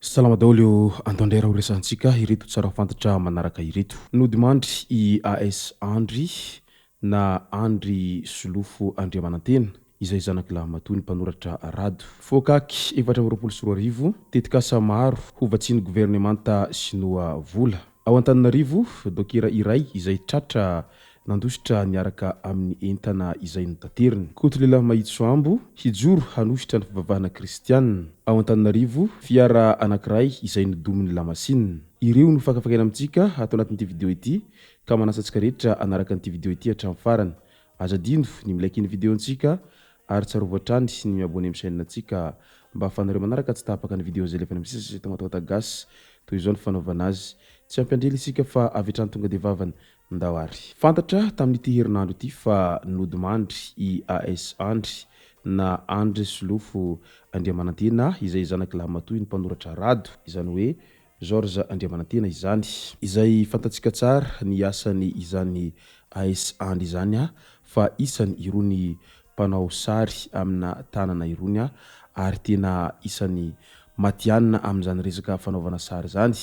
Salama daholo eo Antondrara ho resantsika ireto tsara fantatra manaraka ireto. Nodimandry i AS Andry na Andry Solofo Andriamanantena izay zanaky Lahamatony mpanoratra rado. Fokaky 424 tetikasa maro hovatsiny gouvernemanta sinoa vola. Ao Antananarivo dokera iray izay tratra nandositra niaraka amin'ny entana izay notateriny. Koto lehilahy mahitso ambo hijoro hanositra ny fivavahana kristianina. Ao Antananarivo fiara anankiray izay nodominy lamasinina. Ireo no fakafakaina amintsika atao anatin'ity video ity ka manasantsika rehetra anaraka an'ity video ity hatramin'ny farany. Azadino ny milaiky ny video antsika ary tsarovatrany ny miabone amin'ny chaîne antsika mba ahafahanareo manaraka tsy tahapaka ny video zay lefany misy tamatota gasy toy izao ny fanaovana azy. Tsy ampandrely isika fa avy hatrany tonga dia vavany ndawary. Fantatra tamin'ity herinandro ity fa nodimandry i AS Andry na Andry Solofo Andriamanantena izay zanaky Lahamatoy ny mpanoratra rado, izany hoe George Andriamanantena izany. Izay fantatsika tsara ny asany izany AS Andry izany fa isany irony mpanao sary amina tanana irony ary tena isany matianina amin'izany resaka fanaovana sary zany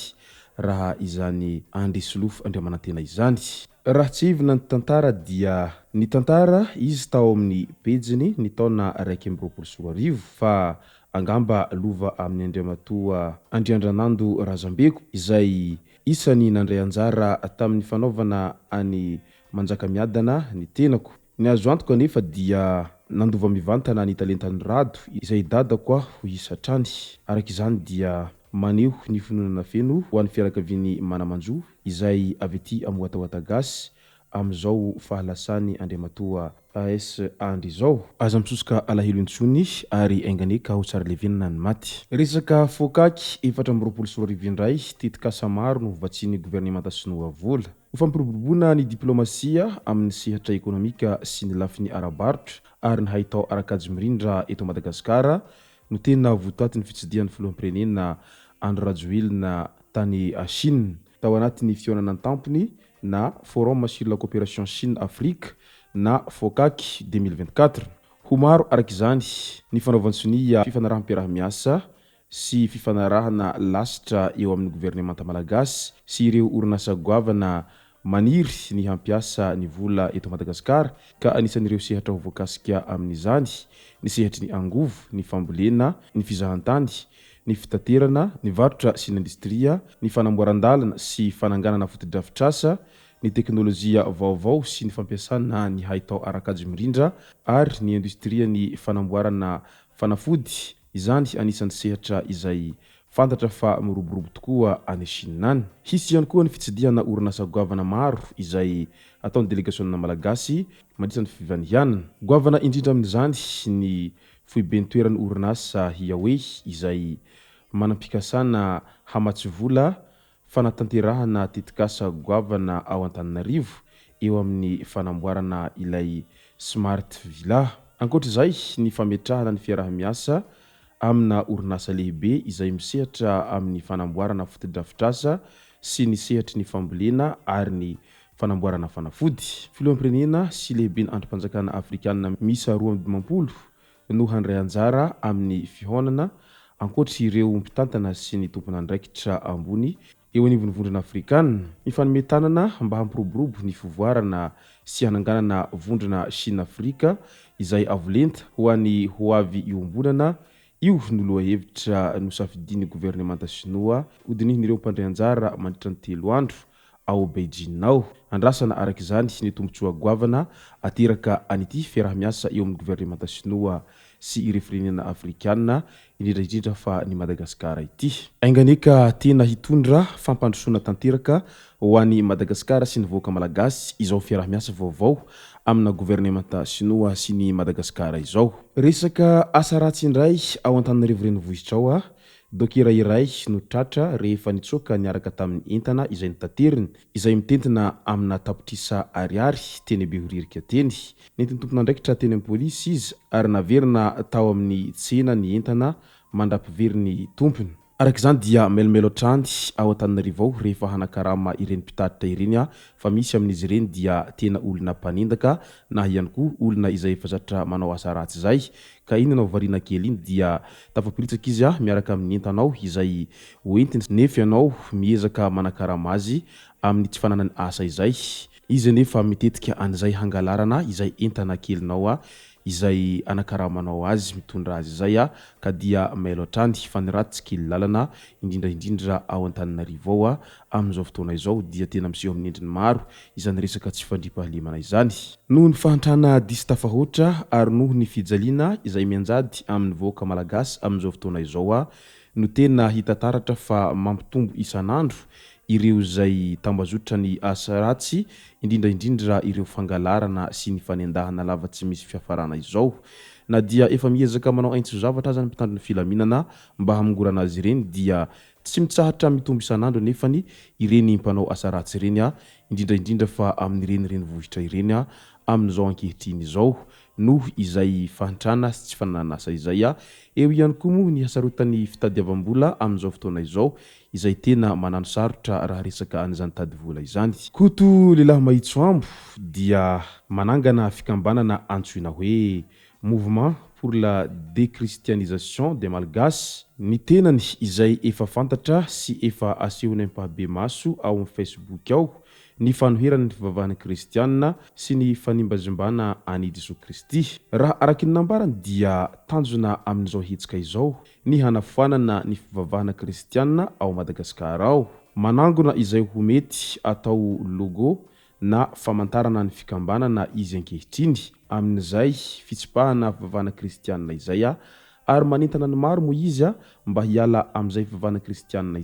raha izany Andry Solofo Andriamanantena izany. Raha tsy ivina ny tantara dia ny tantara izy tao amin'ny pejiny ny taona 2024 fa angamba lova amin'ny Andriamatoa Andriandranando Razambeko izay isany nandray anjara tamin'ny fanaovana any Manjakamiadana ny tenako. Ny azo antoka anefa dia nandova mivantana ny talentany rado izay dadako ho isatrany. Araka izany dia maneho ny finoana feno ho an'ny fiarakaviany Manamanjo izay avy ety Ambohataota gasy amin'izao fahalasany Andriamatoa AS Andry izao. Aza misosoka alahelo intsony ary ainganeka ho tsara levenina ny maty. Resaka fokaky 424 indray tetikasa maro no hovatsiny gouvernemanta sinoa vola. Ho fampiroboroboana ny diplomasia amin'ny sehatra ekonomika sy ny lafiny arabarotra ary ny haitao arakajy mirindra eto Madagasikara no tena votoaty ny fitsidihan'ny filoham-pirenena Andry Rajoelina tany Chine tao anatin'ny fionana tampony na Forum sur la coopération Chine-Afrique na FOCAC 2024. Ho maro araka izany ny fanaovansonia fifanaraham-piarahamiasa sy fifanarahana lasitra eo amin'ny gouvernemanta malagasy sy ireo orinasa goavana maniry ny hampiasa ny vola eto Madagasikara ka anisan'ireo sehatra ho voakasika amin'izany ny sehatry ny angovo, ny fambolena, ny fizahantany, ny fitaterana, ny varotra sy ny industria, ny fanamboaran-dalana sy fananganana fotodrafitrasa, ny teknolojia vaovao sy ny fampiasana ny haitao arakajy mirindra ary ny industria ny fanamboarana fanafody. Izany anisan'ny sehatra izay fantatra fa miroborobo tokoa any Chine any. Hisy ihany koa ny fitsidihana orinasa goavana maro izay ataon'ny delegasionna malagasy mandritra ny fivanihanana. Goavana indrindra amin'izany ny foiben'ny toeran'ny orinasa Huawei izay manampikasana hamatsy vola fanatanterahana tetikasa goavana ao Antananarivo eo amin'ny fanamboarana ilay Smart Villa. Ankoatr'izay ny fametrahana ny fiarahamiasa amina orinasa lehibe izay misehatra amin'ny fanamboarana fotodrafitrasa sy ny sehatry ny fambolena ary ny fanamboarana fanafody. Filoham-pirenena sy lehiben'ny androm-panjakana Afrikanina misa 12 no handray anjara amin'ny fihaonana ankoatry ireo mpitantana sy ny tompon'andraikitra ambony eo anivon'ny vondrona Afrikanina. Ny fanometanana mba hampiroborobo ny fivoarana sy hananganana vondrona Chine-Afrika izay avolenta ho an'ny ho avy iombonana io no lohahevitra nosafidin'ny gouvernemanta sinoa hodinihin'ireo mpandray anjara mandritra ny 3 andro ao Beijing ao. Andrasana araka izany ny tombotsoa goavana ateraka an'ity fiarahamiasa eo amin'ny gouvernemanta sinoa sy ireo firenena afrikanina indrindra fa ny Madagasikara ity. Ainganeka tena hitondra fampandrosoana tanteraka ho an'ny Madagasikara sy ny voaka malagasy izao fiarahamiasa vaovao amina gouvernemanta sinoa sy ny Madagasikara izao. Resaka asa ratsy indray ao Antananarivo renivohitra ao dokera iray no tratra rehefa nitsoaka niaraka tamin'ny entana izay nitateriny izay mitentina amina tapotrisa ariary teny behoririka teny. Nentiny tompon'andraikitra teny amin'ny polisy izy ary naverina tao amin'ny tsena ny entana mandrapiveriny tompony. Araka izany dia melomelo hatrany ao Antananarivo ao rehefa hanakarama ireny mpitatitra ireny fa misy amin'izy ireny dia tena olona mpanendaka na ihany koa olona izay efa zatra manao asa ratsy izay. Ka iny ianao variana kely iny dia tafapiritsaka izy miaraka amin'ny entanao izay hoentiny nefa ianao miezaka manakarama azy amin'ny tsy fananany asa izay. Izy nefa mitetika an'izay hangalarana izay entana kelinao izay anakaramanao azy mitondra azy izay ka dia mailo hatrany fa ny ratsy kely lalana indrindra ao Antananarivo ao amin'izao fotoana izao dia tena miseho amin'ny endriny maro izany resaka tsy fandriampahalemana izany. Noho ny fahantrana diso tafahoatra ary noho ny fijaliana izay mianjady amin'ny vahoaka malagasy amin'izao fotoana izao no tena hita taratra fa mampitombo isan'andro ireo izay tambazotra ny asa ratsy indrindra ireo fangalarana sy ny fanendahana lava tsy misy fiafarana izao. Na dia efa miezaka manao aintso zavatra aza ny mpitandrina filaminana mba hamongorana azy ireny dia tsy mitsahatra mitombo isan'andro nefany ireny mpanao asa ratsy ireny indrindra fa amin'ireny renivohitra ireny amin'izao ankehitriny izao noho izay fahantrana sy tsy fananana asa izay eo ihany koa moa ny hasarotany fitadiavam-bola amin'izao fotoana izao izay tena manano sarotra raha resaka an'izany tady vola izany. Koto lehilahy Mahitsoambo dia manangana fikambanana antsoina hoe Mouvement pour la déchristianisation des Malgaches. Ny tenany izay efa fantatra sy efa asehony ampahabe maso ao amin'ny Facebook ao ny fanoherana ny fivavahana kristianina sy ny fanimbazimbana ani Jesoa Kristy. Raha araky ny nambarany dia tanjona amin'izao hetsika izao ny hanafoanana ny fivavahana kristianina ao Madagasikara ao. Manangona izay ho mety atao logo na famantarana ny fikambanana izy ankehitriny amin'izay fitsipahana fivavahana kristianina izay ary manentana ny maro moa izy mba hiala amin'izay fivavahana kristianina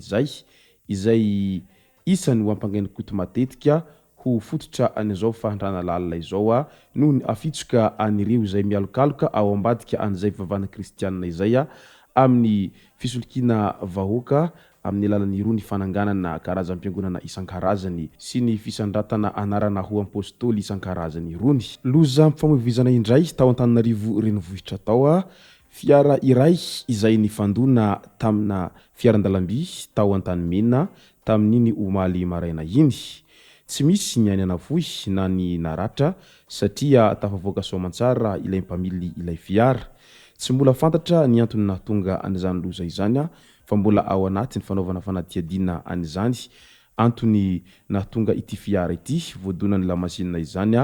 izay isany ho ampangany koto matetika ho fototra an'izao fahantrana lalina izao noho ny afitsoka an'ireo izay mialokaloka ao ambadika an'izay fivavahana kristianina izay amin'ny fisolokiana vahoaka amin'ny alalan'ny roa ny fananganana karazam-piangonana isan-karazany sy ny fisandratana anarana ho apôstôly isan-karazany rony. Loza mifamoivoizana indray tao Antananarivo renivohitra tao fiara iray izay nifandona tamina fiarandalamby tao Antanimena tamin'iny omaly maraina iny. Tsy misy ny any anafoy na ny naratra satria tafavoaka soamantsara ilay mpamily ilay fiara. Tsy mbola fantatra ny antony nahatonga an'izany loza izany fa mbola ao anatiny fanaovana fanadihadiana an'izany antony nahatonga ity fiara ity voadonany lamasinina izany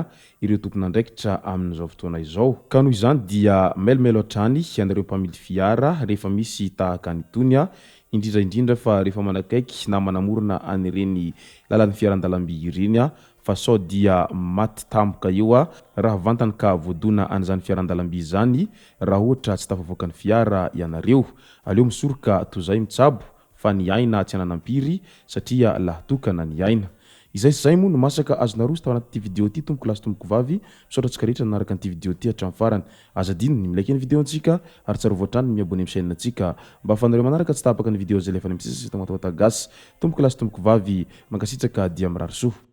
ireo tompon'andraikitra amin'izao fotoana izao. Ka noho izany dia melomelo hatrany anareo mpamily fiara rehefa misy tahaka an'itony indrindra fa rehefa manakaiky na manamorona an'ireny lalan'ny fiarandalamby ireny fa sao dia maty tampoka eo raha vantany ka voadona an'izany fiarandalamby izany raha ohatra tsy tafavoaka ny fiara ianareo. Aleo misoroka toy izay mitsabo fa ny aina tsy ananampiry satria lahatokana ny aina. Izay sy zay moa no masaka azona roso tao anaty video ity tompoko lasy tompoko vavy misaotra antsika rehetra nanaraka an'ity video ity hatramin'ny farany. Azadino ny milaiky ny video antsika ary tsara voatrany ny miabone amin'ny chaîne antsika mba afanareo manaraka tsy tapaka ny video zay lefa ny misisa sy tomatota gasy tompoko lasy tompoko vavy mankasitraka dia mirary soa.